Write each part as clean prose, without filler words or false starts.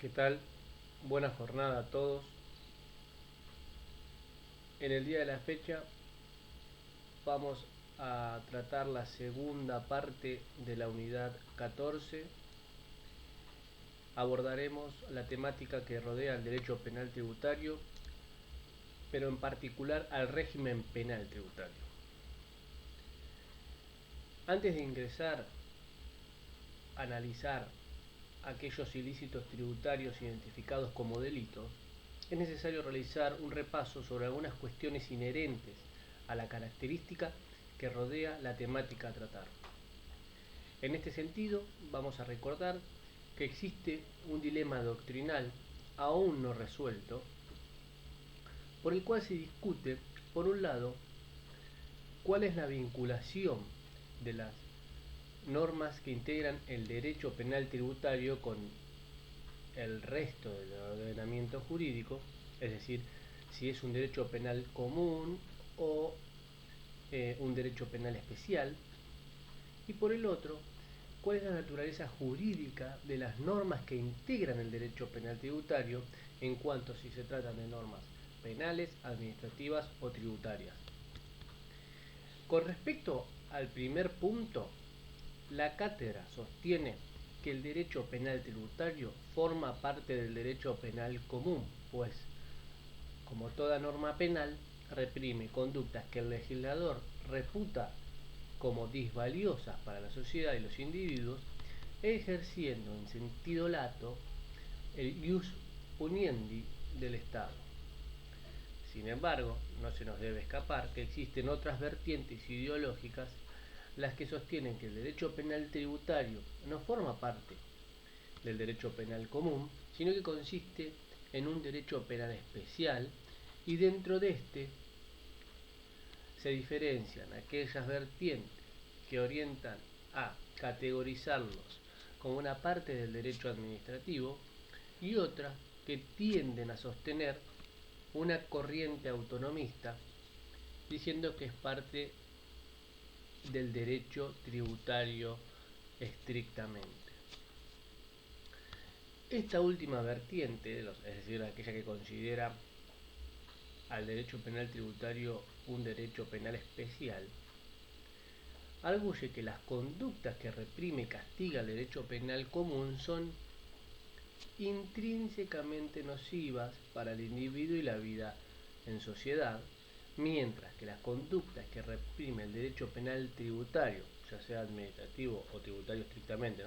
¿Qué tal? Buena jornada a todos. En el día de la fecha vamos a tratar la segunda parte de la unidad 14. Abordaremos la temática que rodea el derecho penal tributario, pero en particular al régimen penal tributario. Antes de ingresar a analizar aquellos ilícitos tributarios identificados como delitos, es necesario realizar un repaso sobre algunas cuestiones inherentes a la característica que rodea la temática a tratar. En este sentido, vamos a recordar que existe un dilema doctrinal aún no resuelto, por el cual se discute, por un lado, cuál es la vinculación de las normas que integran el derecho penal tributario con el resto del ordenamiento jurídico, es decir, si es un derecho penal común o un derecho penal especial, y por el otro, cuál es la naturaleza jurídica de las normas que integran el derecho penal tributario en cuanto si se tratan de normas penales, administrativas o tributarias. Con respecto al primer punto, la cátedra sostiene que el derecho penal tributario forma parte del derecho penal común, pues, como toda norma penal, reprime conductas que el legislador reputa como disvaliosas para la sociedad y los individuos, ejerciendo en sentido lato el ius puniendi del Estado. Sin embargo, no se nos debe escapar que existen otras vertientes ideológicas las que sostienen que el derecho penal tributario no forma parte del derecho penal común, sino que consiste en un derecho penal especial, y dentro de este se diferencian aquellas vertientes que orientan a categorizarlos como una parte del derecho administrativo y otras que tienden a sostener una corriente autonomista diciendo que es parte del derecho tributario estrictamente. Esta última vertiente, es decir, aquella que considera al derecho penal tributario un derecho penal especial, arguye que las conductas que reprime y castiga el derecho penal común son intrínsecamente nocivas para el individuo y la vida en sociedad, mientras que las conductas que reprime el derecho penal tributario, ya sea administrativo o tributario estrictamente,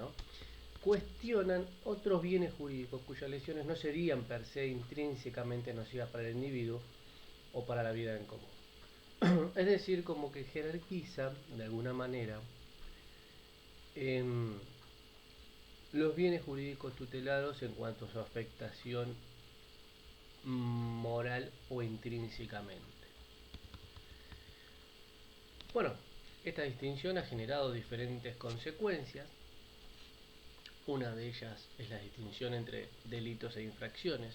cuestionan otros bienes jurídicos cuyas lesiones no serían per se intrínsecamente nocivas para el individuo o para la vida en común. Es decir, como que jerarquiza de alguna manera los bienes jurídicos tutelados en cuanto a su afectación moral o intrínsecamente. Bueno, esta distinción ha generado diferentes consecuencias. Una de ellas es la distinción entre delitos e infracciones,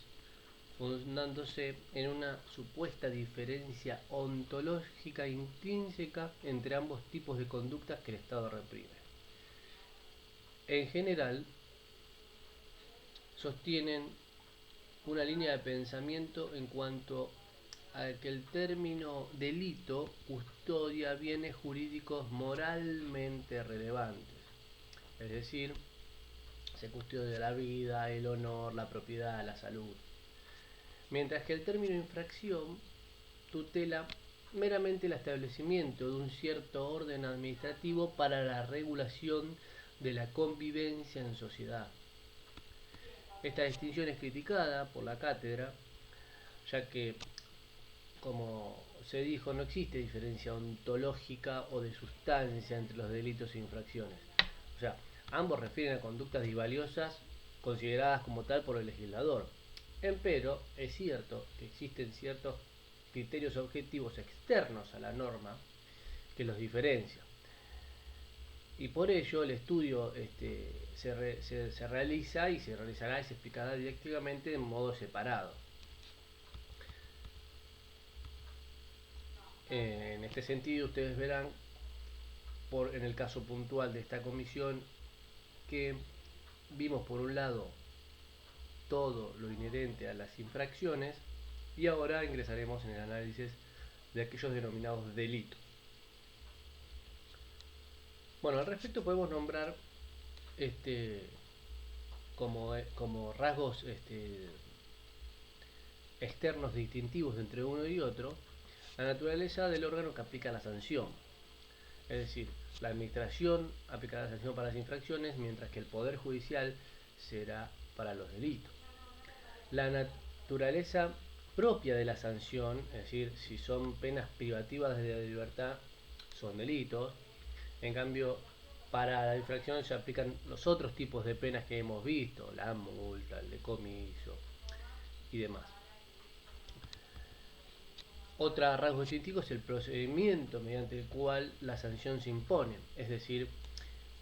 fundándose en una supuesta diferencia ontológica intrínseca entre ambos tipos de conductas que el Estado reprime. En general, sostienen una línea de pensamiento en cuanto a que el término delito custodia bienes jurídicos moralmente relevantes, es decir, se custodia la vida, el honor, la propiedad, la salud, mientras que el término infracción tutela meramente el establecimiento de un cierto orden administrativo para la regulación de la convivencia en sociedad. Esta distinción es criticada por la cátedra, ya que, como se dijo, no existe diferencia ontológica o de sustancia entre los delitos e infracciones. O sea, ambos refieren a conductas disvaliosas consideradas como tal por el legislador. Empero, es cierto que existen ciertos criterios objetivos externos a la norma que los diferencian. Y por ello el estudio se realiza y se realizará y se explicará didácticamente en modo separado. En este sentido, ustedes verán, en el caso puntual de esta comisión, que vimos por un lado todo lo inherente a las infracciones y ahora ingresaremos en el análisis de aquellos denominados delitos. Bueno, al respecto podemos nombrar como rasgos externos distintivos entre uno y otro la naturaleza del órgano que aplica la sanción. Es decir, la administración aplicará la sanción para las infracciones, mientras que el Poder Judicial será para los delitos. La naturaleza propia de la sanción, es decir, si son penas privativas de la libertad, son delitos. En cambio, para la infracción se aplican los otros tipos de penas que hemos visto, la multa, el decomiso y demás. Otro rasgo distintivo es el procedimiento mediante el cual la sanción se impone, es decir,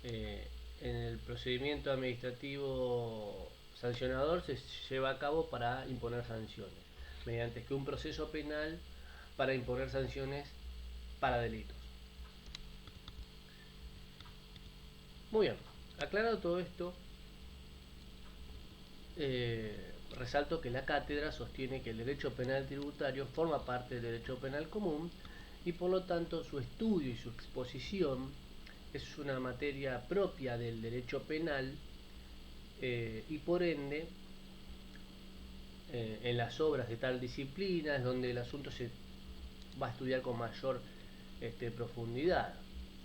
en el procedimiento administrativo sancionador se lleva a cabo para imponer sanciones, mediante que un proceso penal para imponer sanciones para delitos. Muy bien, aclarado todo esto, resalto que la cátedra sostiene que el derecho penal tributario forma parte del derecho penal común y por lo tanto su estudio y su exposición es una materia propia del derecho penal y por ende en las obras de tal disciplina es donde el asunto se va a estudiar con mayor profundidad.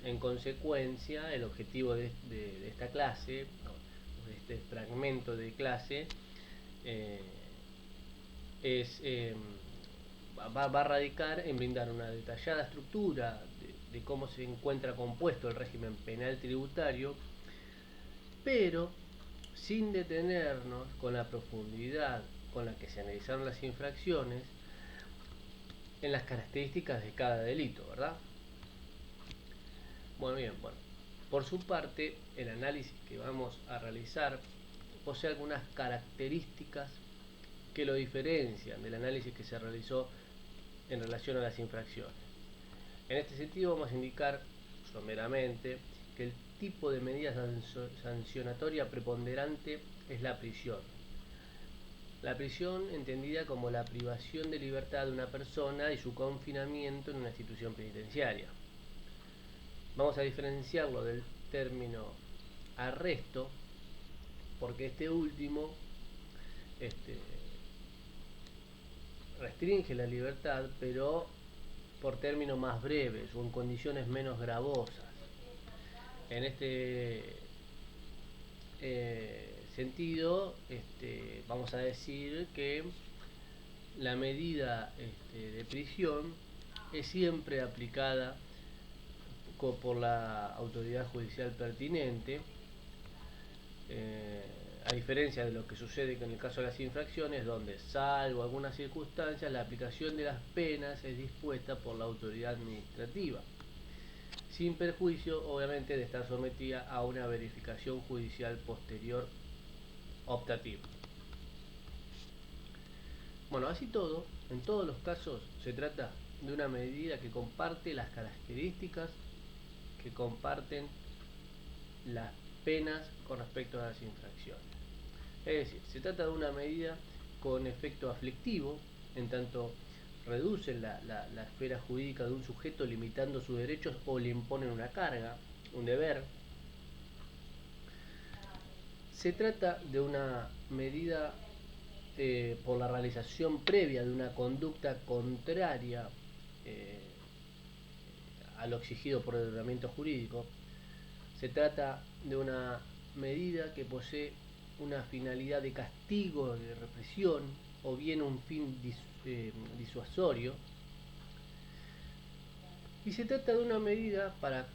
En consecuencia, el objetivo de esta clase, de este fragmento de clase, va a radicar en brindar una detallada estructura de cómo se encuentra compuesto el régimen penal tributario, pero sin detenernos con la profundidad con la que se analizaron las infracciones en las características de cada delito, ¿verdad? Bueno, bien, bueno. Por su parte, el análisis que vamos a realizar posee algunas características que lo diferencian del análisis que se realizó en relación a las infracciones. En este sentido vamos a indicar someramente que el tipo de medida sancionatoria preponderante es la prisión. La prisión entendida como la privación de libertad de una persona y su confinamiento en una institución penitenciaria. Vamos a diferenciarlo del término arresto porque este último restringe la libertad, pero por términos más breves o en condiciones menos gravosas. En este sentido, vamos a decir que la medida de prisión es siempre aplicada por la autoridad judicial pertinente, a diferencia de lo que sucede en el caso de las infracciones, donde, salvo algunas circunstancias, la aplicación de las penas es dispuesta por la autoridad administrativa, sin perjuicio, obviamente, de estar sometida a una verificación judicial posterior optativa. Bueno, así todo, en todos los casos se trata de una medida que comparte las características que comparten las penas con respecto a las infracciones. Es decir, se trata de una medida con efecto aflictivo, en tanto reducen la esfera jurídica de un sujeto limitando sus derechos o le imponen una carga, un deber. Se trata de una medida por la realización previa de una conducta contraria a lo exigido por el ordenamiento jurídico. Se trata de una medida que posee una finalidad de castigo, de represión, o bien un fin disuasorio. Y se trata de una medida para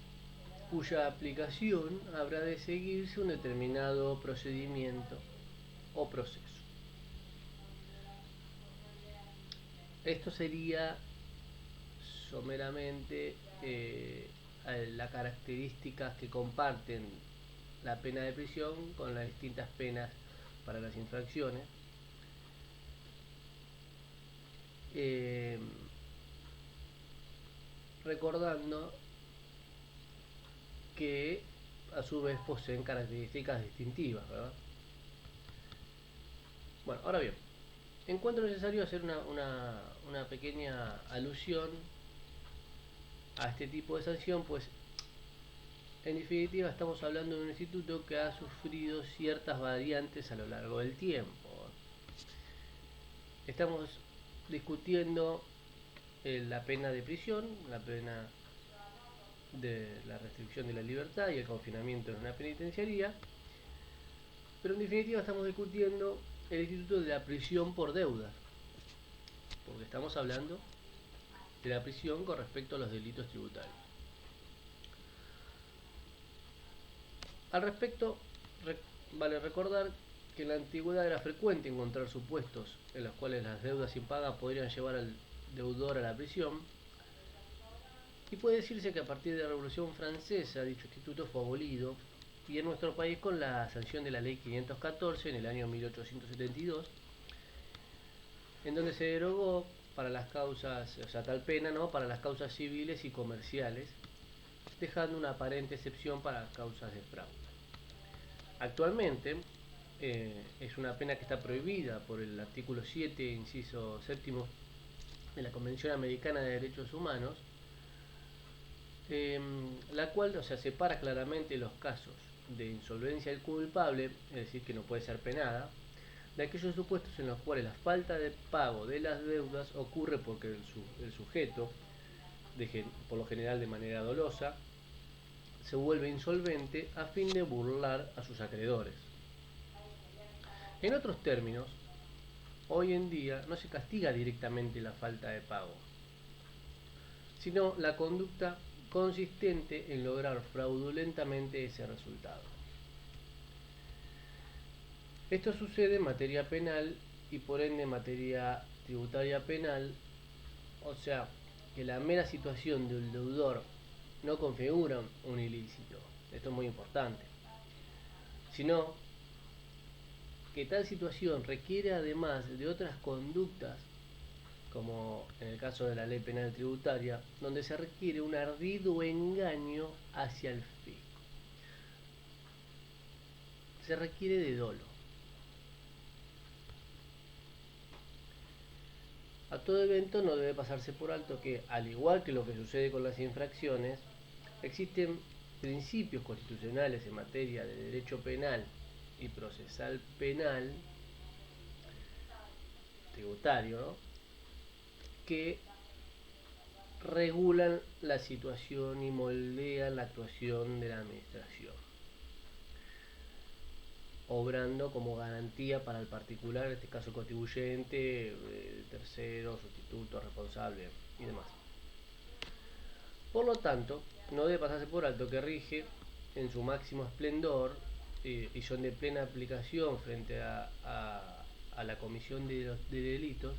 cuya aplicación habrá de seguirse un determinado procedimiento o proceso. Esto sería someramente las características que comparten la pena de prisión con las distintas penas para las infracciones. Recordando que a su vez poseen características distintivas, ¿verdad? Bueno, ahora bien, encuentro necesario hacer una pequeña alusión a este tipo de sanción, pues en definitiva estamos hablando de un instituto que ha sufrido ciertas variantes a lo largo del tiempo. Estamos discutiendo la pena de prisión, la pena de la restricción de la libertad y el confinamiento en una penitenciaría, pero en definitiva estamos discutiendo el instituto de la prisión por deudas, porque estamos hablando de la prisión con respecto a los delitos tributarios. Al respecto, vale recordar que en la antigüedad era frecuente encontrar supuestos en los cuales las deudas impagadas podrían llevar al deudor a la prisión, y puede decirse que a partir de la Revolución Francesa dicho instituto fue abolido, y en nuestro país con la sanción de la Ley 514 en el año 1872, en donde se derogó para las causas, o sea, tal pena, ¿no?, para las causas civiles y comerciales, dejando una aparente excepción para las causas de fraude. Actualmente es una pena que está prohibida por el artículo 7, inciso séptimo de la Convención Americana de Derechos Humanos, la cual, o sea, separa claramente los casos de insolvencia del culpable, es decir, que no puede ser penada, de aquellos supuestos en los cuales la falta de pago de las deudas ocurre porque el sujeto, por lo general de manera dolosa, se vuelve insolvente a fin de burlar a sus acreedores. En otros términos, hoy en día no se castiga directamente la falta de pago, sino la conducta consistente en lograr fraudulentamente ese resultado. Esto sucede en materia penal y por ende en materia tributaria penal, o sea, que la mera situación del deudor no configura un ilícito, esto es muy importante, sino que tal situación requiere además de otras conductas, como en el caso de la ley penal tributaria, donde se requiere un ardido engaño hacia el fisco. Se requiere de dolo. A todo evento no debe pasarse por alto que, al igual que lo que sucede con las infracciones, existen principios constitucionales en materia de derecho penal y procesal penal tributario, ¿no?, que regulan la situación y moldean la actuación de la administración, obrando como garantía para el particular, en este caso contribuyente, tercero, sustituto, responsable y demás. Por lo tanto, no debe pasarse por alto que rige en su máximo esplendor y son de plena aplicación frente a la comisión de delitos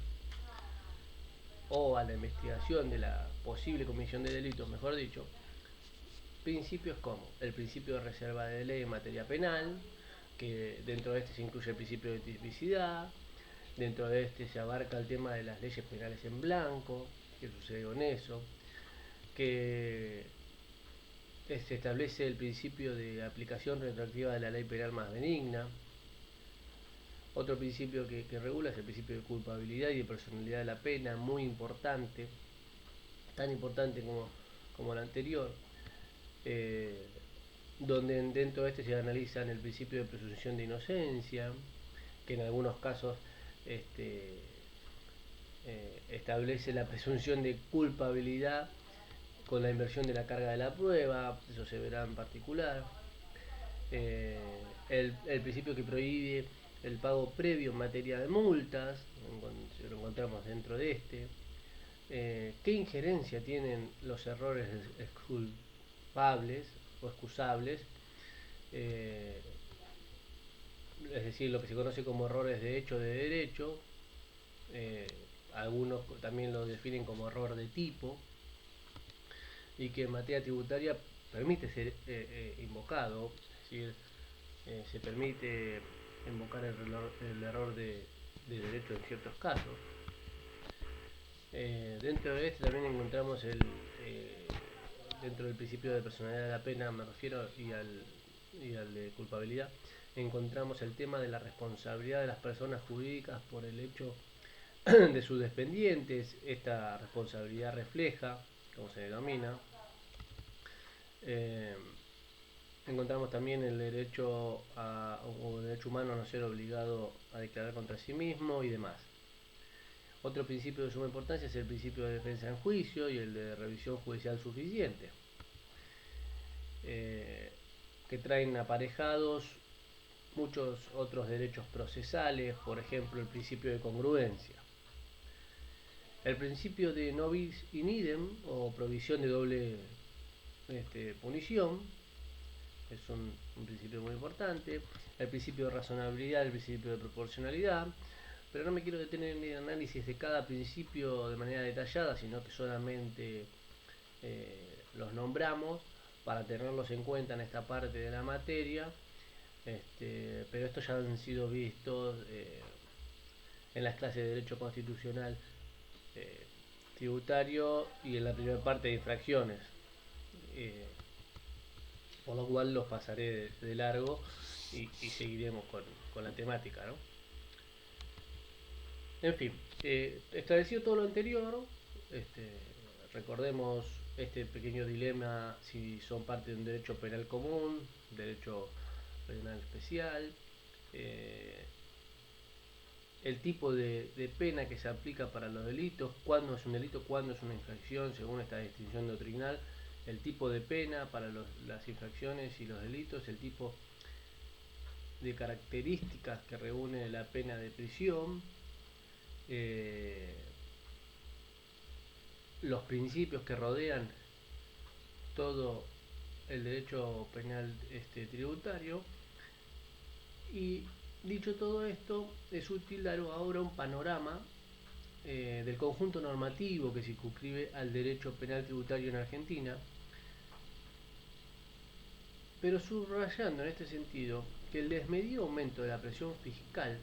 o a la investigación de la posible comisión de delitos, mejor dicho, principios como el principio de reserva de ley en materia penal, que dentro de este se incluye el principio de tipicidad, dentro de este se abarca el tema de las leyes penales en blanco, qué sucede con eso, que se establece el principio de aplicación retroactiva de la ley penal más benigna. Otro principio que regula es el principio de culpabilidad y de personalidad de la pena, muy importante, tan importante como el anterior, donde dentro de este se analizan el principio de presunción de inocencia, que en algunos casos establece la presunción de culpabilidad con la inversión de la carga de la prueba, eso se verá en particular. El principio que prohíbe el pago previo en materia de multas, lo encontramos dentro de este. ¿Qué injerencia tienen los errores exculpables o excusables? Es decir, lo que se conoce como errores de hecho de derecho, algunos también lo definen como error de tipo, y que en materia tributaria permite ser invocado, es decir, se permite invocar el error de derecho en ciertos casos. Dentro de este también encontramos dentro del principio de personalidad de la pena, me refiero, y al de culpabilidad, encontramos el tema de la responsabilidad de las personas jurídicas por el hecho de sus dependientes. Esta responsabilidad refleja, como se denomina. Eh, Encontramos también el derecho o derecho humano a no ser obligado a declarar contra sí mismo y demás. Otro principio de suma importancia es el principio de defensa en juicio y el de revisión judicial suficiente, que traen aparejados muchos otros derechos procesales, por ejemplo el principio de congruencia. El principio de no bis in idem o provisión de doble punición es un principio muy importante. El principio de razonabilidad, el principio de proporcionalidad. Pero no me quiero detener en el análisis de cada principio de manera detallada, sino que solamente los nombramos para tenerlos en cuenta en esta parte de la materia. Pero estos ya han sido vistos en las clases de Derecho Constitucional Tributario y en la primera parte de infracciones. Por lo cual los pasaré de largo y seguiremos con la temática, ¿no? En fin, establecido todo lo anterior, recordemos este pequeño dilema si son parte de un derecho penal común, derecho penal especial, el tipo de pena que se aplica para los delitos, cuándo es un delito, cuándo es una infracción, según esta distinción doctrinal, el tipo de pena para las infracciones y los delitos, el tipo de características que reúne la pena de prisión, los principios que rodean todo el derecho penal tributario. Y dicho todo esto, es útil dar ahora un panorama del conjunto normativo que circunscribe al derecho penal tributario en Argentina, pero subrayando en este sentido que el desmedido aumento de la presión fiscal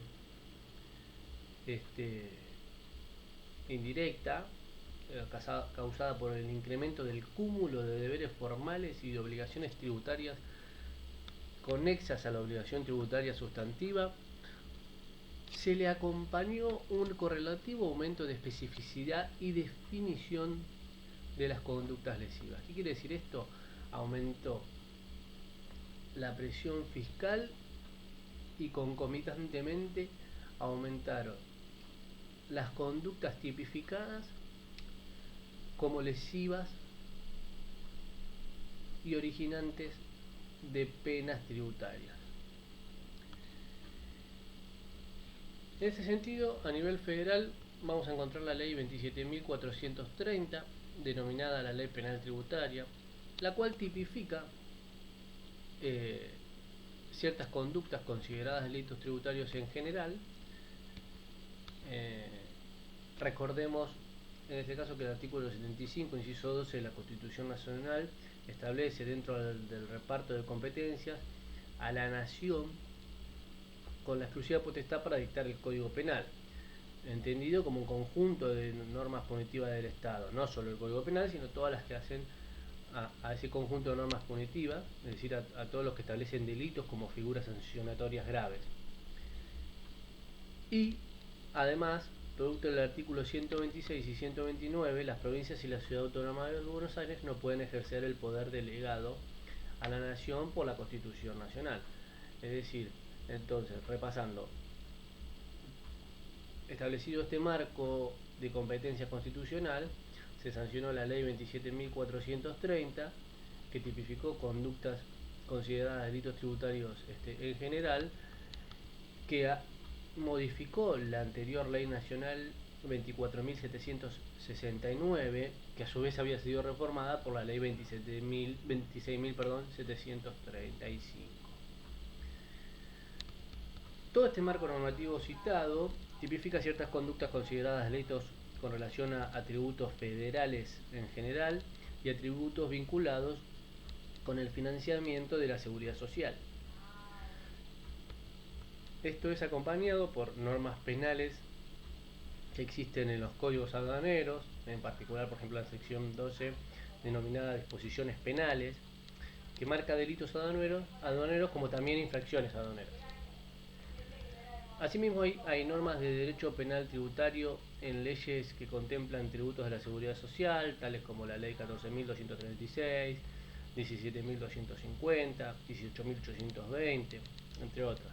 indirecta, causada por el incremento del cúmulo de deberes formales y de obligaciones tributarias conexas a la obligación tributaria sustantiva, se le acompañó un correlativo aumento de especificidad y definición de las conductas lesivas. ¿Qué quiere decir esto? Aumentó la presión fiscal y concomitantemente aumentaron las conductas tipificadas como lesivas y originantes de penas tributarias. En este sentido, a nivel federal, vamos a encontrar la ley 27.430, denominada la Ley Penal Tributaria, la cual tipifica ciertas conductas consideradas delitos tributarios en general. Recordemos en este caso que el artículo 75, inciso 12 de la Constitución Nacional establece dentro del reparto de competencias a la nación con la exclusiva potestad para dictar el Código Penal, entendido como un conjunto de normas punitivas del Estado, no solo el Código Penal, sino todas las que hacen a ese conjunto de normas punitivas, es decir, a todos los que establecen delitos como figuras sancionatorias graves. Y además, producto del artículo 126 y 129, las provincias y la Ciudad Autónoma de Buenos Aires no pueden ejercer el poder delegado a la nación por la Constitución Nacional. Es decir, entonces, repasando, establecido este marco de competencia constitucional, se sancionó la ley 27.430, que tipificó conductas consideradas delitos tributarios en general, que modificó la anterior ley nacional 24.769, que a su vez había sido reformada por la ley 26.735. Todo este marco normativo citado tipifica ciertas conductas consideradas delitos con relación a atributos federales en general y atributos vinculados con el financiamiento de la seguridad social. Esto es acompañado por normas penales que existen en los códigos aduaneros, en particular, por ejemplo, la sección 12, denominada disposiciones penales, que marca delitos aduaneros como también infracciones aduaneras. Asimismo, hay normas de derecho penal tributario en leyes que contemplan tributos de la seguridad social, tales como la Ley 14.236, 17.250, 18.820, entre otras.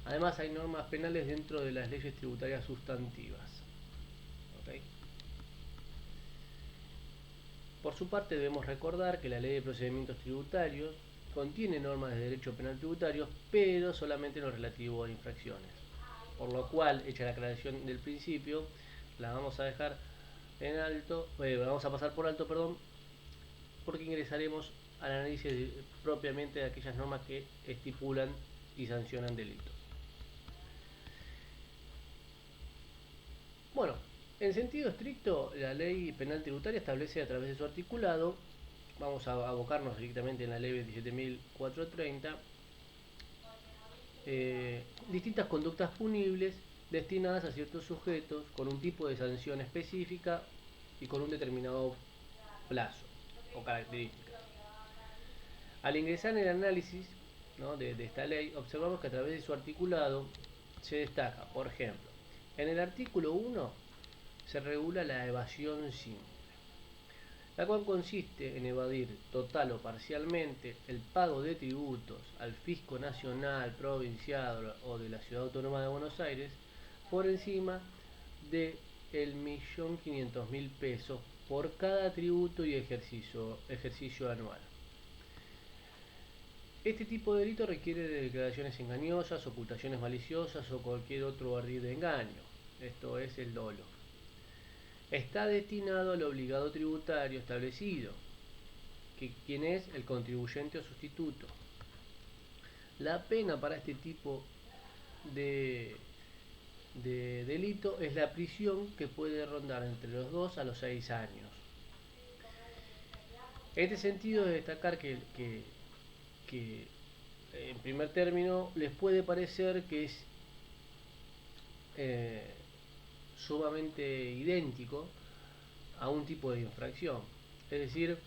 Además, hay normas penales dentro de las leyes tributarias sustantivas. ¿Okay? Por su parte, debemos recordar que la Ley de Procedimientos Tributarios contiene normas de derecho penal tributario, pero solamente en lo relativo a infracciones. Por lo cual, hecha la aclaración del principio, la vamos a dejar en alto, vamos a pasar por alto, perdón, porque ingresaremos al análisis propiamente de aquellas normas que estipulan y sancionan delitos. Bueno, en sentido estricto, la ley penal tributaria establece a través de su articulado, vamos a abocarnos directamente en la ley 27.430, distintas conductas punibles destinadas a ciertos sujetos con un tipo de sanción específica y con un determinado plazo o características. Al ingresar en el análisis, ¿no?, de esta ley, observamos que a través de su articulado se destaca, por ejemplo, en el artículo 1 se regula la evasión simple, la cual consiste en evadir total o parcialmente el pago de tributos al fisco nacional, provincial o de la Ciudad Autónoma de Buenos Aires por encima de el 1.500.000 pesos por cada tributo y ejercicio anual. Este tipo de delito requiere de declaraciones engañosas, ocultaciones maliciosas o cualquier otro ardid de engaño. Esto es el dolo. Está destinado al obligado tributario establecido, quien es el contribuyente o sustituto. La pena para este tipo de delito es la prisión, que puede rondar entre los 2 a los 6 años. En este sentido, es destacar que en primer término les puede parecer que es sumamente idéntico a un tipo de infracción. Es decir,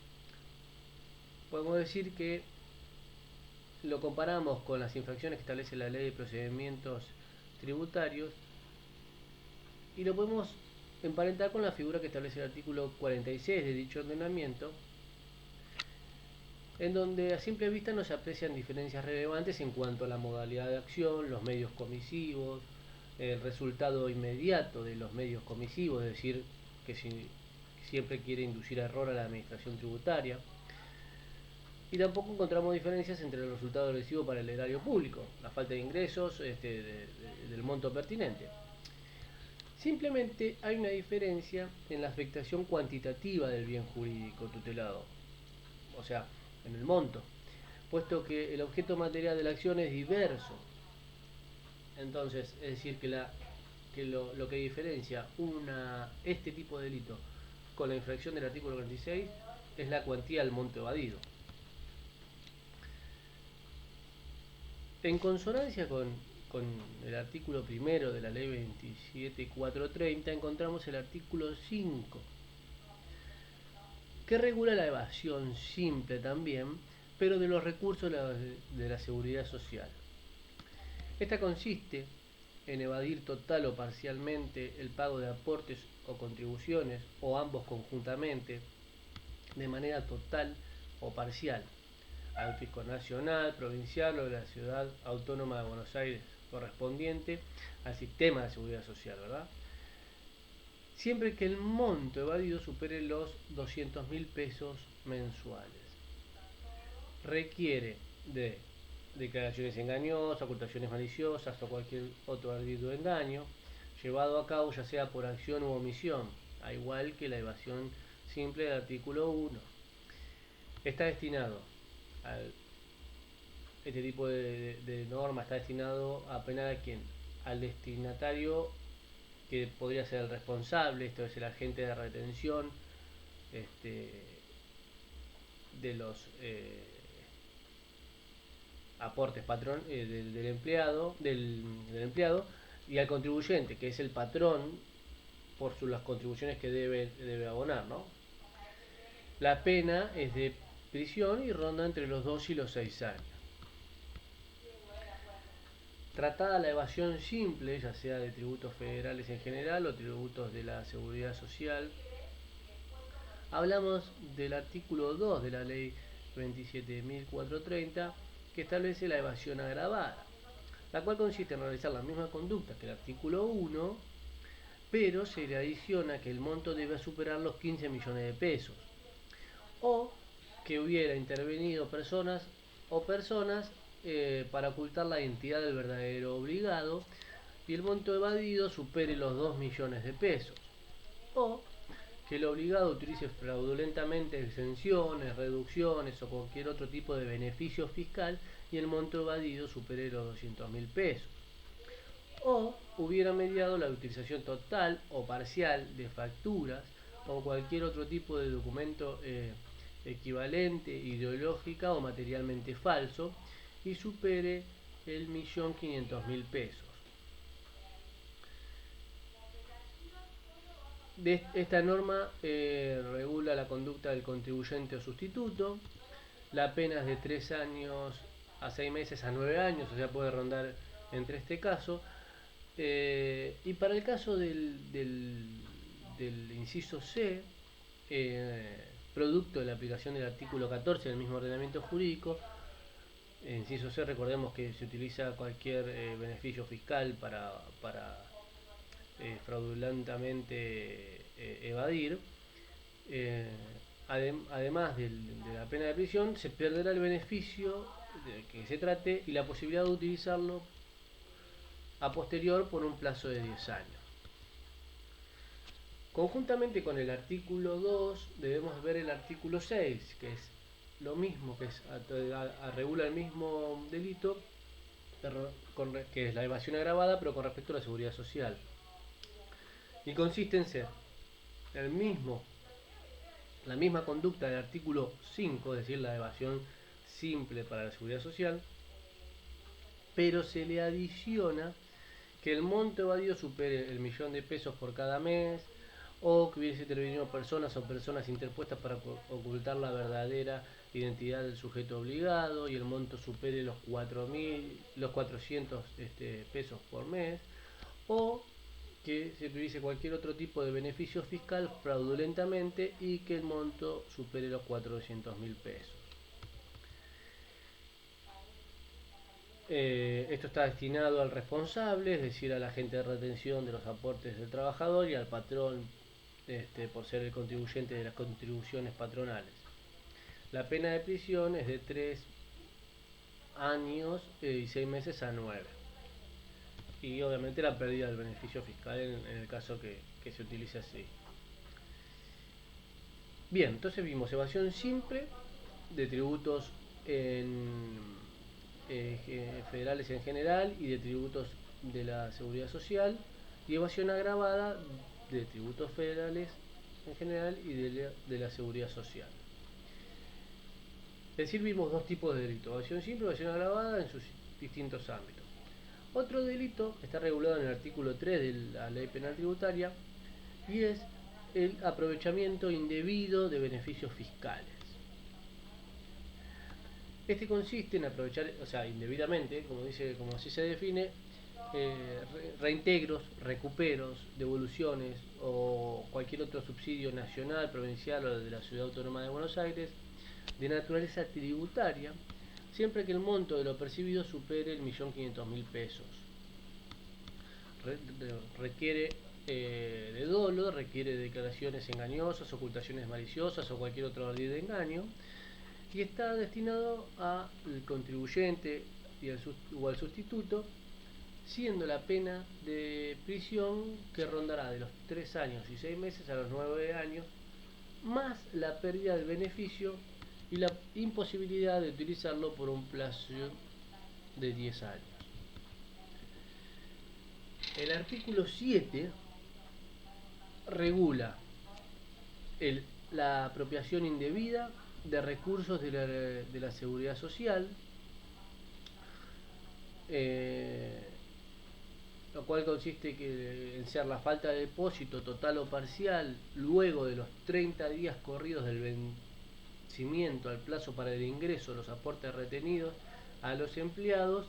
podemos decir que lo comparamos con las infracciones que establece la Ley de Procedimientos Tributarios y lo podemos emparentar con la figura que establece el artículo 46 de dicho ordenamiento, en donde a simple vista no se aprecian diferencias relevantes en cuanto a la modalidad de acción, los medios comisivos, el resultado inmediato de los medios comisivos, es decir, que siempre quiere inducir a error a la administración tributaria. Y tampoco encontramos diferencias entre el resultado lesivo para el erario público, la falta de ingresos del monto pertinente. Simplemente hay una diferencia en la afectación cuantitativa del bien jurídico tutelado, o sea, en el monto, puesto que el objeto material de la acción es diverso. Entonces, es decir, que lo que diferencia este tipo de delito con la infracción del artículo 46 es la cuantía del monto evadido. En consonancia con el artículo primero de la ley 27.430 encontramos el artículo 5, que regula la evasión simple también, pero de los recursos de la seguridad social. Esta consiste en evadir total o parcialmente el pago de aportes o contribuciones, o ambos conjuntamente, de manera total o parcial, al fisco nacional, provincial o de la Ciudad Autónoma de Buenos Aires, correspondiente al sistema de seguridad social, ¿verdad? Siempre que el monto evadido supere los 200.000 pesos mensuales. Requiere de declaraciones engañosas, ocultaciones maliciosas o cualquier otro ardido engaño, llevado a cabo ya sea por acción u omisión, a igual que la evasión simple del artículo 1. Está destinado este tipo de norma está destinado a penar a quién, al destinatario, que podría ser el responsable, esto es el agente de retención de los aportes del empleado, y al contribuyente, que es el patrón por las contribuciones que debe abonar, ¿no? La pena es de prisión y ronda entre los 2 y los 6 años. Tratada la evasión simple, ya sea de tributos federales en general o tributos de la seguridad social, hablamos del artículo 2 de la ley 27.430, que establece la evasión agravada, la cual consiste en realizar la misma conducta que el artículo 1, pero se le adiciona que el monto debe superar los 15 millones de pesos, o que hubiera intervenido personas para ocultar la identidad del verdadero obligado y el monto evadido supere los 2 millones de pesos, o que el obligado utilice fraudulentamente exenciones, reducciones o cualquier otro tipo de beneficio fiscal y el monto evadido supere los 200.000 pesos, o hubiera mediado la utilización total o parcial de facturas o cualquier otro tipo de documento equivalente, ideológica o materialmente falso y supere el 1.500.000 pesos. Esta norma regula la conducta del contribuyente o sustituto. La pena es de 3 años a 6 meses a 9 años, o sea, puede rondar entre este caso. Y para el caso del inciso C, producto de la aplicación del artículo 14 del mismo ordenamiento jurídico, inciso C, recordemos que se utiliza cualquier beneficio fiscal para fraudulentamente evadir. Además de la pena de prisión, se perderá el beneficio de que se trate y la posibilidad de utilizarlo a posterior por un plazo de 10 años. Conjuntamente con el artículo 2 debemos ver el artículo 6, que es lo mismo, que regula el mismo delito, que es la evasión agravada, pero con respecto a la seguridad social. Y consiste en ser la misma conducta del artículo 5, es decir, la evasión simple para la seguridad social, pero se le adiciona que el monto evadido supere el 1.000.000 de pesos por cada mes, o que hubiese intervenido personas o personas interpuestas para ocultar la verdadera identidad del sujeto obligado y el monto supere los 400 pesos por mes, o que se utilice cualquier otro tipo de beneficio fiscal fraudulentamente y que el monto supere los 400.000 pesos. Esto está destinado al responsable, es decir, al agente de retención de los aportes del trabajador, y al patrón, por ser el contribuyente de las contribuciones patronales. La pena de prisión es de 3 años y 6 meses a 9. Y obviamente la pérdida del beneficio fiscal en el caso que se utilice así. Bien, entonces vimos evasión simple de tributos federales en general y de tributos de la seguridad social, y evasión agravada de tributos federales en general y de la seguridad social. Es decir, vimos dos tipos de delitos: evasión simple y evasión agravada en sus distintos ámbitos. Otro delito está regulado en el artículo 3 de la Ley Penal Tributaria y es el aprovechamiento indebido de beneficios fiscales. Este consiste en aprovechar, o sea, indebidamente, como así se define, reintegros, recuperos, devoluciones o cualquier otro subsidio nacional, provincial o de la Ciudad Autónoma de Buenos Aires de naturaleza tributaria, siempre que el monto de lo percibido supere el 1.500.000 pesos. Requiere de dolo, requiere de declaraciones engañosas, ocultaciones maliciosas o cualquier otro ardid de engaño, y está destinado al contribuyente o al sustituto, siendo la pena de prisión que rondará de los 3 años y 6 meses a los 9 años, más la pérdida del beneficio y la imposibilidad de utilizarlo por un plazo de 10 años. El artículo 7 regula la apropiación indebida de recursos de la seguridad social, lo cual consiste en ser la falta de depósito total o parcial luego de los 30 días corridos del vencimiento al plazo para el ingreso de los aportes retenidos a los empleados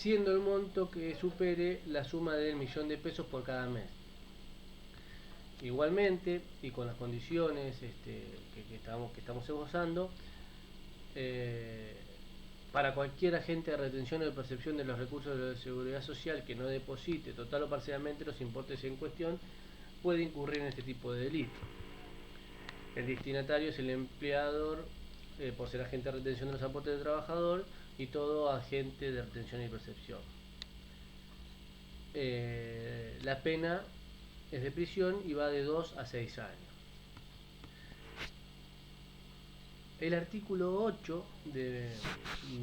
siendo el monto que supere la suma del $1.000.000 por cada mes. Igualmente, y con las condiciones que estamos esbozando, para cualquier agente de retención o de percepción de los recursos de la Seguridad Social que no deposite total o parcialmente los importes en cuestión, puede incurrir en este tipo de delito. El destinatario es el empleador, por ser agente de retención de los aportes del trabajador, y todo agente de retención y percepción. La pena es de prisión y va de 2 a 6 años. El artículo 8 del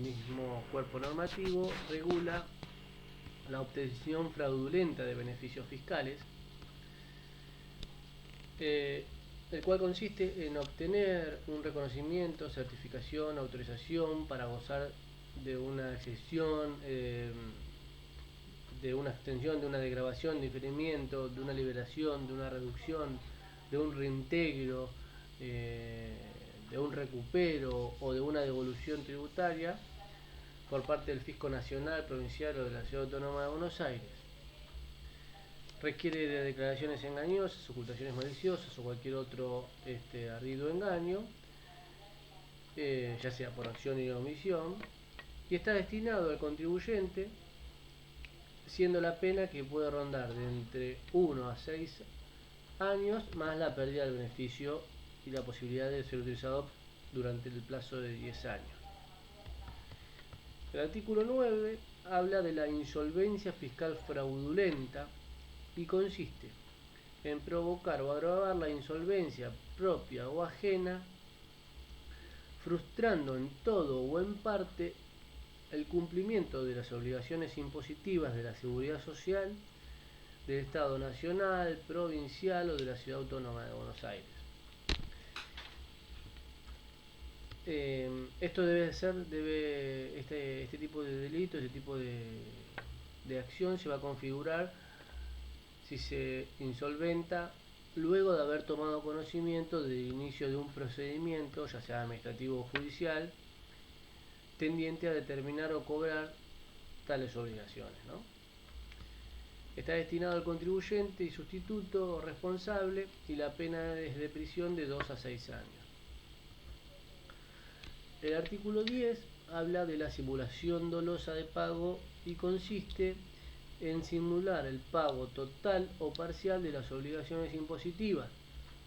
mismo cuerpo normativo regula la obtención fraudulenta de beneficios fiscales, el cual consiste en obtener un reconocimiento, certificación, autorización para gozar de una excepción, de una extensión, de una degradación, de diferimiento, de una liberación, de una reducción, de un reintegro, de un recupero o de una devolución tributaria por parte del Fisco Nacional, Provincial o de la Ciudad Autónoma de Buenos Aires. Requiere de declaraciones engañosas, ocultaciones maliciosas o cualquier otro ardido engaño, ya sea por acción y omisión, y está destinado al contribuyente, siendo la pena que puede rondar de entre 1 a 6 años más la pérdida del beneficio y la posibilidad de ser utilizado durante el plazo de 10 años. El artículo 9 habla de la insolvencia fiscal fraudulenta y consiste en provocar o agravar la insolvencia propia o ajena, frustrando en todo o en parte el cumplimiento de las obligaciones impositivas de la Seguridad Social del Estado Nacional, Provincial o de la Ciudad Autónoma de Buenos Aires. Esto este tipo de delito, este tipo de acción se va a configurar si se insolventa luego de haber tomado conocimiento del inicio de un procedimiento, ya sea administrativo o judicial, tendiente a determinar o cobrar tales obligaciones, ¿no? Está destinado al contribuyente y sustituto o responsable, y la pena es de prisión de 2 a 6 años. El artículo 10 habla de la simulación dolosa de pago y consiste en simular el pago total o parcial de las obligaciones impositivas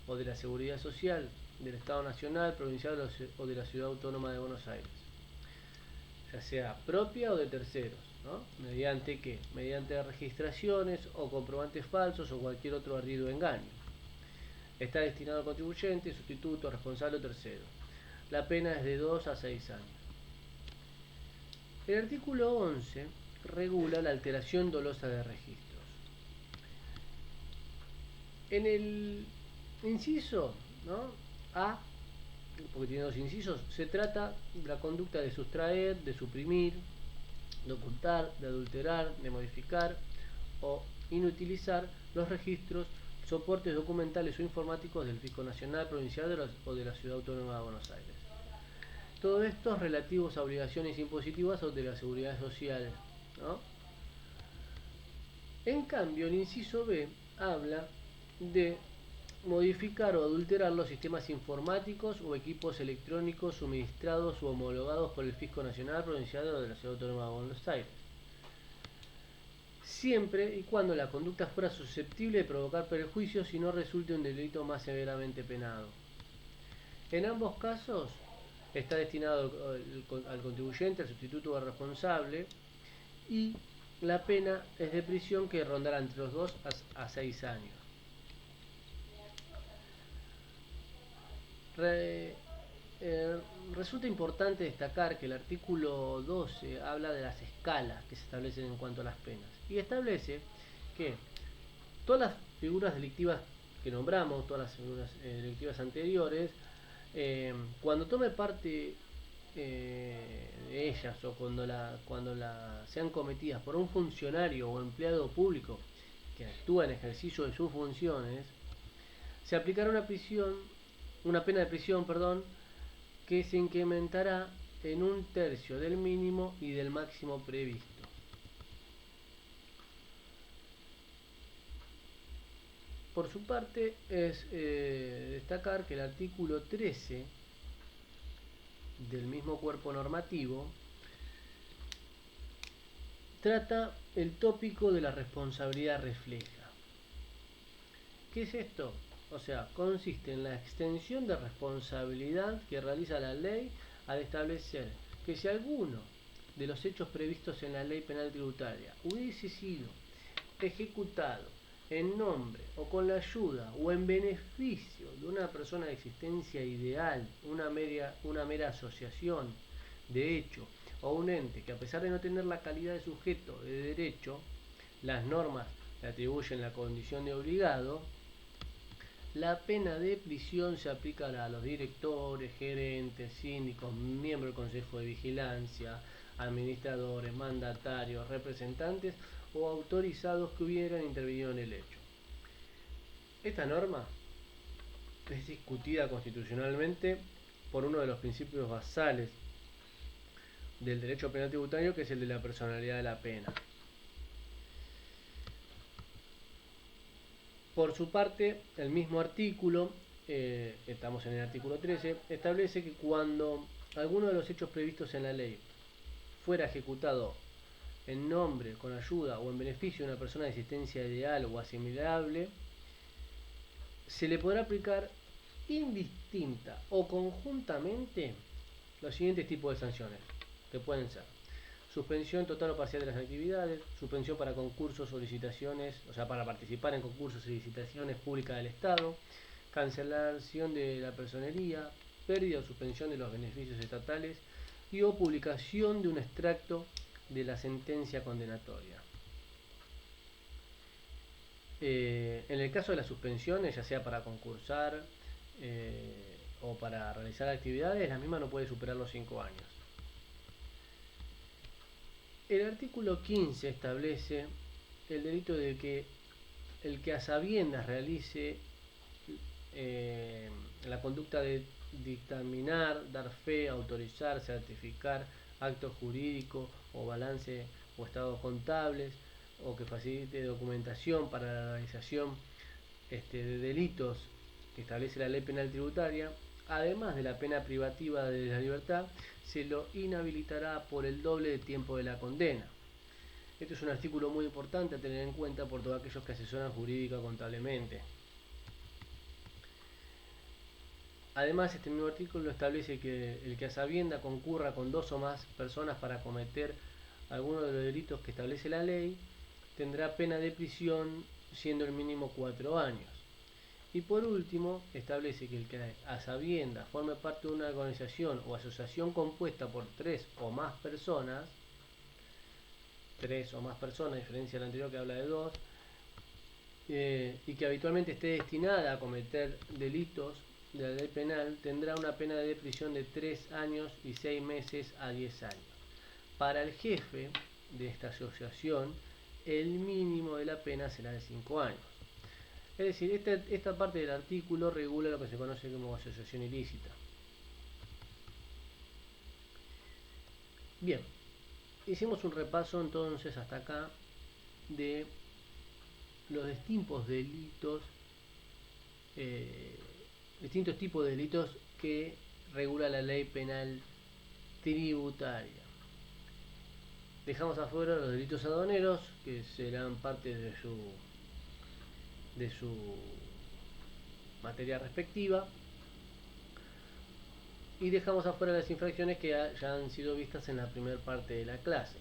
o de la Seguridad Social del Estado Nacional, Provincial o de la Ciudad Autónoma de Buenos Aires, ya sea propia o de terceros, ¿no? ¿Mediante qué? Mediante registraciones o comprobantes falsos o cualquier otro ardido engaño. Está destinado al contribuyente, sustituto, responsable o tercero. La pena es de 2 a 6 años. El artículo 11 regula la alteración dolosa de registros. En el inciso, ¿no?, A, porque tiene 2 incisos, se trata de la conducta de sustraer, de suprimir, de ocultar, de adulterar, de modificar o inutilizar los registros, soportes documentales o informáticos del Fisco Nacional, Provincial o de la Ciudad Autónoma de Buenos Aires. Todo esto es relativos a obligaciones impositivas o de la Seguridad Social, ¿no? En cambio, el inciso B habla de modificar o adulterar los sistemas informáticos o equipos electrónicos suministrados o homologados por el Fisco Nacional, Provincial o de la Ciudad Autónoma de Buenos Aires, siempre y cuando la conducta fuera susceptible de provocar perjuicios y no resulte un delito más severamente penado. En ambos casos está destinado al contribuyente, al sustituto o al responsable, y la pena es de prisión que rondará entre los 2 a 6 años. Resulta importante destacar que el artículo 12 habla de las escalas que se establecen en cuanto a las penas, y establece que todas las figuras delictivas que nombramos, todas las figuras delictivas anteriores, cuando tome parte de ellas o cuando sean cometidas por un funcionario o empleado público que actúa en ejercicio de sus funciones, se aplicará una pena de prisión, que se incrementará en 1/3 del mínimo y del máximo previsto. Por su parte, es destacar que el artículo 13 del mismo cuerpo normativo trata el tópico de la responsabilidad refleja. ¿Qué es esto? O sea, consiste en la extensión de responsabilidad que realiza la ley al establecer que si alguno de los hechos previstos en la ley penal tributaria hubiese sido ejecutado en nombre o con la ayuda o en beneficio de una persona de existencia ideal, una mera asociación de hecho o un ente que, a pesar de no tener la calidad de sujeto de derecho, las normas le atribuyen la condición de obligado, la pena de prisión se aplicará a los directores, gerentes, síndicos, miembros del Consejo de Vigilancia, administradores, mandatarios, representantes o autorizados que hubieran intervenido en el hecho. Esta norma es discutida constitucionalmente por uno de los principios basales del derecho penal tributario, que es el de la personalidad de la pena. Por su parte, el mismo artículo, estamos en el artículo 13, establece que cuando alguno de los hechos previstos en la ley fuera ejecutado en nombre, con ayuda o en beneficio de una persona de existencia ideal o asimilable, se le podrá aplicar indistinta o conjuntamente los siguientes tipos de sanciones, que pueden ser: suspensión total o parcial de las actividades, suspensión para concursos o licitaciones, o sea, para participar en concursos y licitaciones públicas del Estado, cancelación de la personería, pérdida o suspensión de los beneficios estatales y o publicación de un extracto de la sentencia condenatoria. En el caso de las suspensiones, ya sea para concursar o para realizar actividades, la misma no puede superar los 5 años. El artículo 15 establece el delito de que el que a sabiendas realice la conducta de dictaminar, dar fe, autorizar, certificar actos jurídicos o balance o estados contables, o que facilite documentación para la realización de delitos que establece la ley penal tributaria, además de la pena privativa de la libertad, se lo inhabilitará por el doble de tiempo de la condena. Este es un artículo muy importante a tener en cuenta por todos aquellos que asesoran jurídica o contablemente. Además, este mismo artículo establece que el que a sabienda concurra con 2 o más personas para cometer alguno de los delitos que establece la ley, tendrá pena de prisión, siendo el mínimo 4 años. Y por último, establece que el que a sabienda forme parte de una organización o asociación compuesta por 3 o más personas, a diferencia del anterior que habla de 2, y que habitualmente esté destinada a cometer delitos de la ley penal, tendrá una pena de prisión de 3 años y 6 meses a 10 años. Para el jefe de esta asociación, el mínimo de la pena será de 5 años. Es decir, esta parte del artículo regula lo que se conoce como asociación ilícita. Bien, hicimos un repaso entonces hasta acá de los distintos delitos, distintos tipos de delitos que regula la ley penal tributaria. Dejamos afuera los delitos aduaneros, que serán parte de su materia respectiva, y dejamos afuera las infracciones que ya han sido vistas en la primera parte de la clase.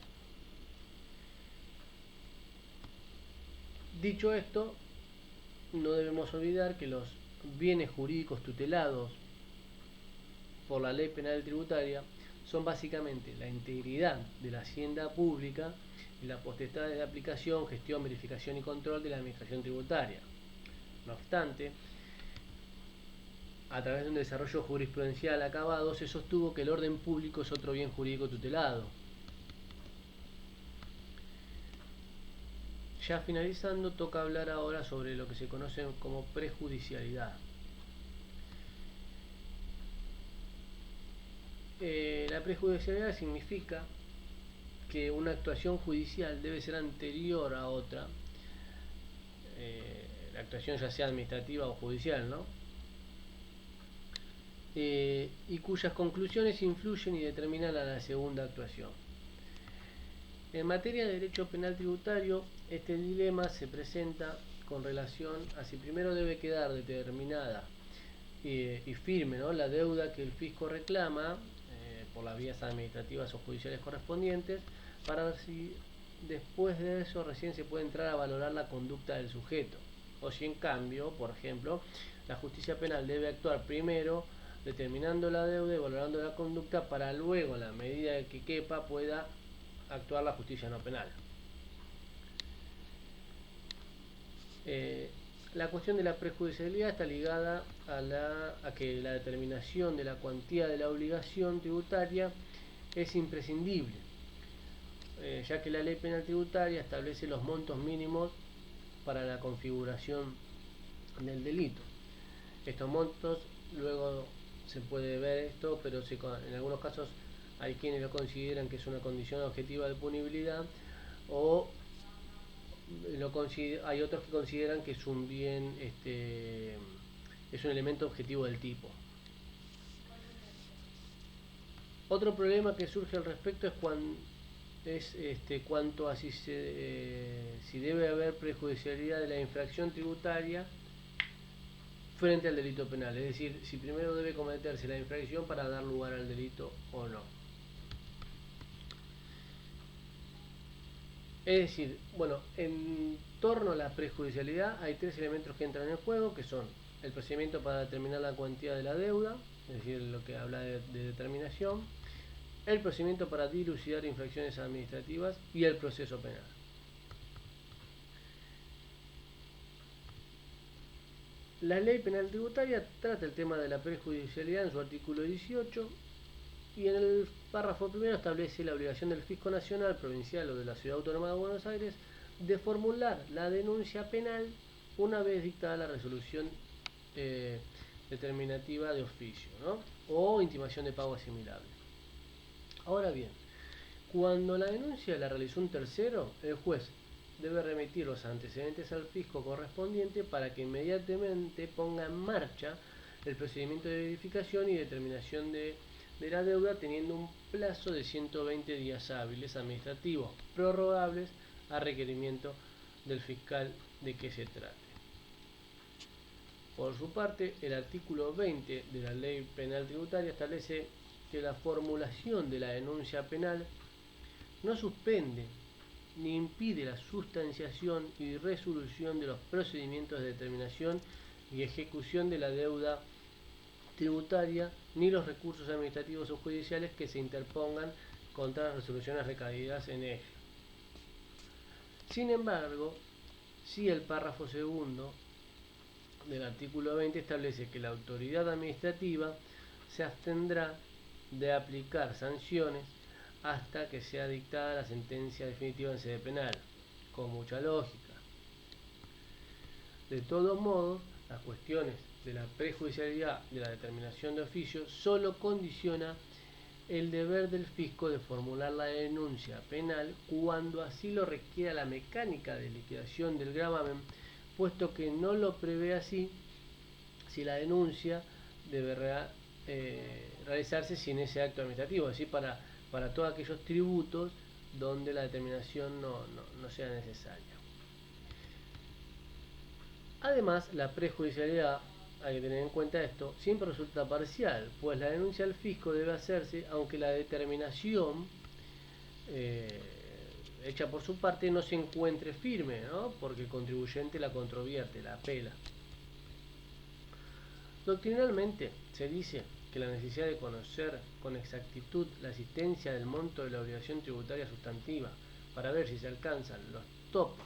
Dicho esto, no debemos olvidar que los bienes jurídicos tutelados por la ley penal tributaria son básicamente la integridad de la hacienda pública y la potestad de aplicación, gestión, verificación y control de la administración tributaria. No obstante, a través de un desarrollo jurisprudencial acabado, se sostuvo que el orden público es otro bien jurídico tutelado. Ya finalizando, toca hablar ahora sobre lo que se conoce como prejudicialidad. La prejudicialidad significa que una actuación judicial debe ser anterior a otra, la actuación ya sea administrativa o judicial, ¿no? Y cuyas conclusiones influyen y determinan a la segunda actuación. En materia de derecho penal tributario, este dilema se presenta con relación a si primero debe quedar determinada y firme, ¿no?, la deuda que el fisco reclama por las vías administrativas o judiciales correspondientes, para ver si después de eso recién se puede entrar a valorar la conducta del sujeto, o si en cambio, por ejemplo, la justicia penal debe actuar primero determinando la deuda y valorando la conducta, para luego, en la medida que quepa, pueda actuar la justicia no penal. La cuestión de la prejudicialidad está ligada a que la determinación de la cuantía de la obligación tributaria es imprescindible, ya que la ley penal tributaria establece los montos mínimos para la configuración del delito. Estos montos, luego se puede ver esto, pero en algunos casos hay quienes lo consideran que es una condición objetiva de punibilidad, o hay otros que consideran que es un bien, es un elemento objetivo del tipo. Otro problema que surge al respecto es cuanto a si debe haber prejudicialidad de la infracción tributaria frente al delito penal, es decir, si primero debe cometerse la infracción para dar lugar al delito o no. Es decir, bueno, en torno a la prejudicialidad hay tres elementos que entran en juego, que son el procedimiento para determinar la cuantía de la deuda, es decir, lo que habla de determinación, el procedimiento para dilucidar infracciones administrativas y el proceso penal. La ley penal tributaria trata el tema de la prejudicialidad en su artículo 18, y en el párrafo primero establece la obligación del fisco nacional, provincial o de la Ciudad Autónoma de Buenos Aires de formular la denuncia penal una vez dictada la resolución determinativa de oficio, ¿no?, o intimación de pago asimilable. Ahora bien, cuando la denuncia la realizó un tercero, el juez debe remitir los antecedentes al fisco correspondiente para que inmediatamente ponga en marcha el procedimiento de verificación y determinación de la deuda, teniendo un plazo de 120 días hábiles administrativos, prorrogables a requerimiento del fiscal de que se trate. Por su parte, el artículo 20 de la Ley Penal Tributaria establece que la formulación de la denuncia penal no suspende ni impide la sustanciación y resolución de los procedimientos de determinación y ejecución de la deuda tributaria, ni los recursos administrativos o judiciales que se interpongan contra las resoluciones recaídas en ello. Sin embargo, sí, el párrafo segundo del artículo 20 establece que la autoridad administrativa se abstendrá de aplicar sanciones hasta que sea dictada la sentencia definitiva en sede penal, con mucha lógica. De todos modos, las cuestiones de la prejudicialidad de la determinación de oficio solo condiciona el deber del fisco de formular la denuncia penal cuando así lo requiera la mecánica de liquidación del gravamen, puesto que no lo prevé así si la denuncia deberá realizarse sin ese acto administrativo, es decir, para todos aquellos tributos donde la determinación no sea necesaria. Además, la prejudicialidad, hay que tener en cuenta esto, siempre resulta parcial, pues la denuncia al fisco debe hacerse aunque la determinación hecha por su parte no se encuentre firme, ¿no?, porque el contribuyente la controvierte, la apela. Doctrinalmente se dice que la necesidad de conocer con exactitud la existencia del monto de la obligación tributaria sustantiva para ver si se alcanzan los topes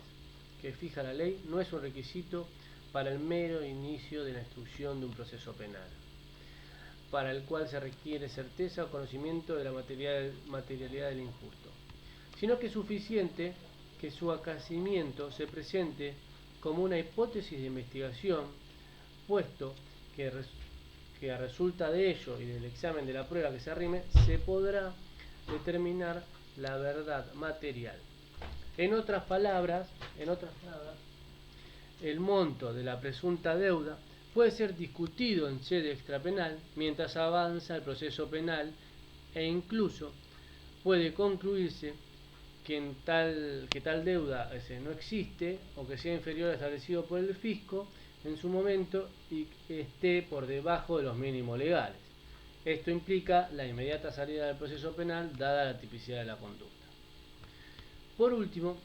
que fija la ley no es un requisito para el mero inicio de la instrucción de un proceso penal, para el cual se requiere certeza o conocimiento de la materialidad del injusto, sino que es suficiente que su acaecimiento se presente como una hipótesis de investigación, puesto que a resulta de ello y del examen de la prueba que se arrime, se podrá determinar la verdad material. En otras palabras, el monto de la presunta deuda puede ser discutido en sede extrapenal mientras avanza el proceso penal e incluso puede concluirse que tal deuda no existe o que sea inferior al establecido por el fisco en su momento y que esté por debajo de los mínimos legales. Esto implica la inmediata salida del proceso penal dada la tipicidad de la conducta. Por último,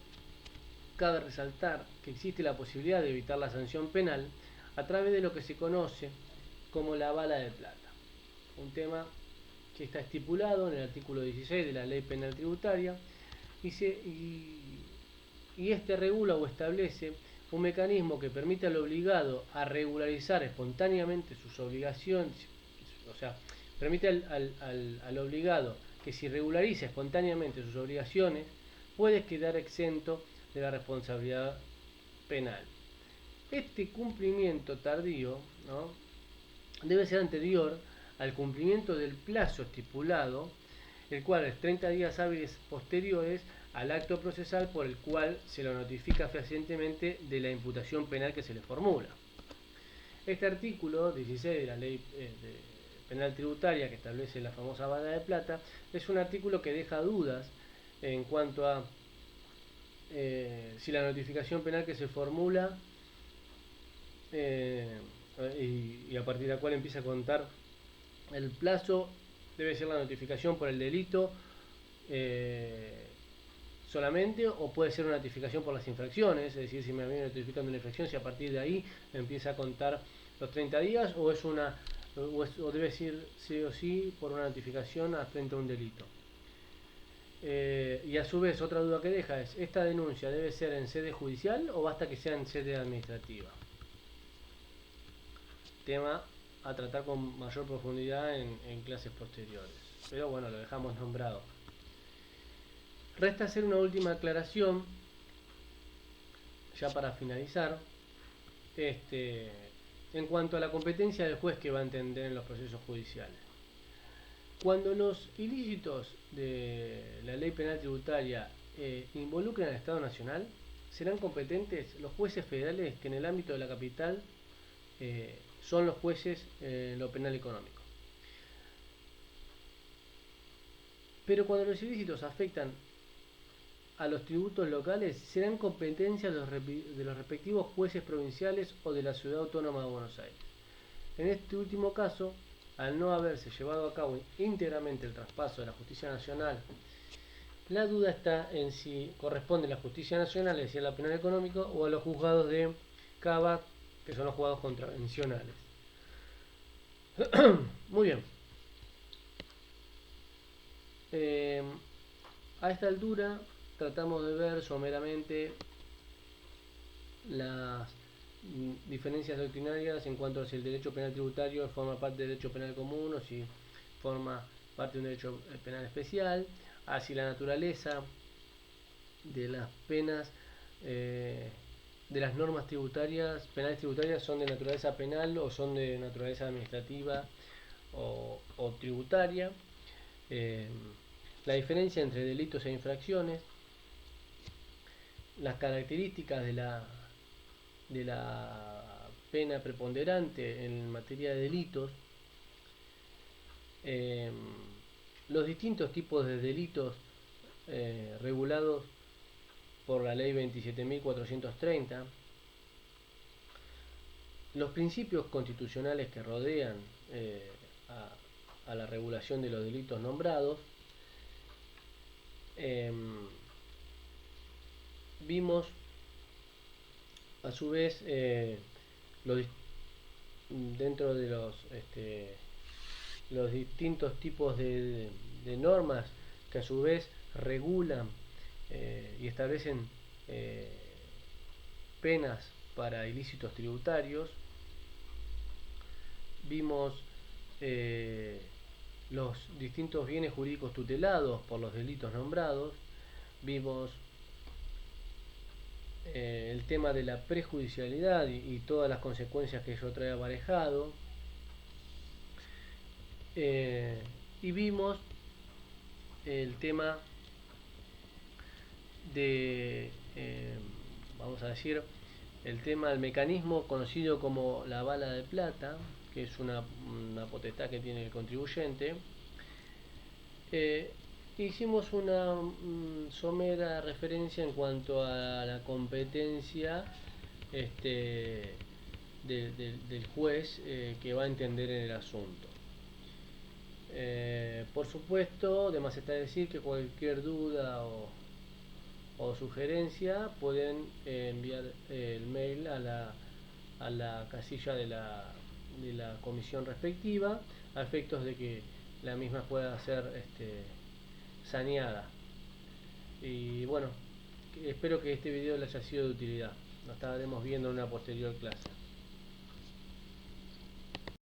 cabe resaltar que existe la posibilidad de evitar la sanción penal a través de lo que se conoce como la bala de plata, un tema que está estipulado en el artículo 16 de la Ley Penal Tributaria y este regula o establece un mecanismo que permite al obligado a regularizar espontáneamente sus obligaciones, o sea, permite al obligado que si regulariza espontáneamente sus obligaciones puede quedar exento de la responsabilidad penal. Este cumplimiento tardío, ¿no?, debe ser anterior al cumplimiento del plazo estipulado, el cual es 30 días hábiles posteriores al acto procesal por el cual se lo notifica fehacientemente de la imputación penal que se le formula. Este artículo 16 de la Ley Penal Tributaria, que establece la famosa bala de plata, es un artículo que deja dudas en cuanto a si la notificación penal que se formula y a partir de la cual empieza a contar el plazo debe ser la notificación por el delito solamente, o puede ser una notificación por las infracciones, es decir, si me viene notificando una infracción, si a partir de ahí empieza a contar los 30 días, o debe ser sí o sí por una notificación frente a un delito. Y a su vez, otra duda que deja es, ¿esta denuncia debe ser en sede judicial o basta que sea en sede administrativa? Tema a tratar con mayor profundidad en clases posteriores, pero bueno, lo dejamos nombrado. Resta hacer una última aclaración, ya para finalizar, en cuanto a la competencia del juez que va a entender en los procesos judiciales. Cuando los ilícitos de la Ley Penal Tributaria involucren al Estado Nacional, serán competentes los jueces federales que en el ámbito de la capital son los jueces en lo penal económico. Pero cuando los ilícitos afectan a los tributos locales, serán competencia de los respectivos jueces provinciales o de la Ciudad Autónoma de Buenos Aires. En este último caso, al no haberse llevado a cabo íntegramente el traspaso de la Justicia Nacional, la duda está en si corresponde a la Justicia Nacional, es decir, a la penal económico, o a los juzgados de Cava, que son los juzgados contravencionales. Muy bien. A esta altura tratamos de ver someramente las diferencias doctrinarias en cuanto a si el derecho penal tributario forma parte del derecho penal común o si forma parte de un derecho penal especial, así la naturaleza de las penas, de las normas penales tributarias son de naturaleza penal o son de naturaleza administrativa o tributaria, la diferencia entre delitos e infracciones, las características de la pena preponderante en materia de delitos, los distintos tipos de delitos regulados por la ley 27.430, los principios constitucionales que rodean a la regulación de los delitos nombrados. Vimos a su vez dentro de los distintos tipos de normas que a su vez regulan y establecen penas para ilícitos tributarios. Vimos los distintos bienes jurídicos tutelados por los delitos nombrados. Vimos el tema de la prejudicialidad y todas las consecuencias que ello trae aparejado. Y vimos el tema de, vamos a decir, el tema del mecanismo conocido como la bala de plata, que es una potestad que tiene el contribuyente. Eh, Hicimos una somera referencia en cuanto a la competencia del juez que va a entender en el asunto. Por supuesto, de más está decir que cualquier duda o sugerencia pueden enviar el mail a la casilla de la comisión respectiva, a efectos de que la misma pueda ser saneada. Y bueno, espero que este video les haya sido de utilidad. Nos estaremos viendo en una posterior clase.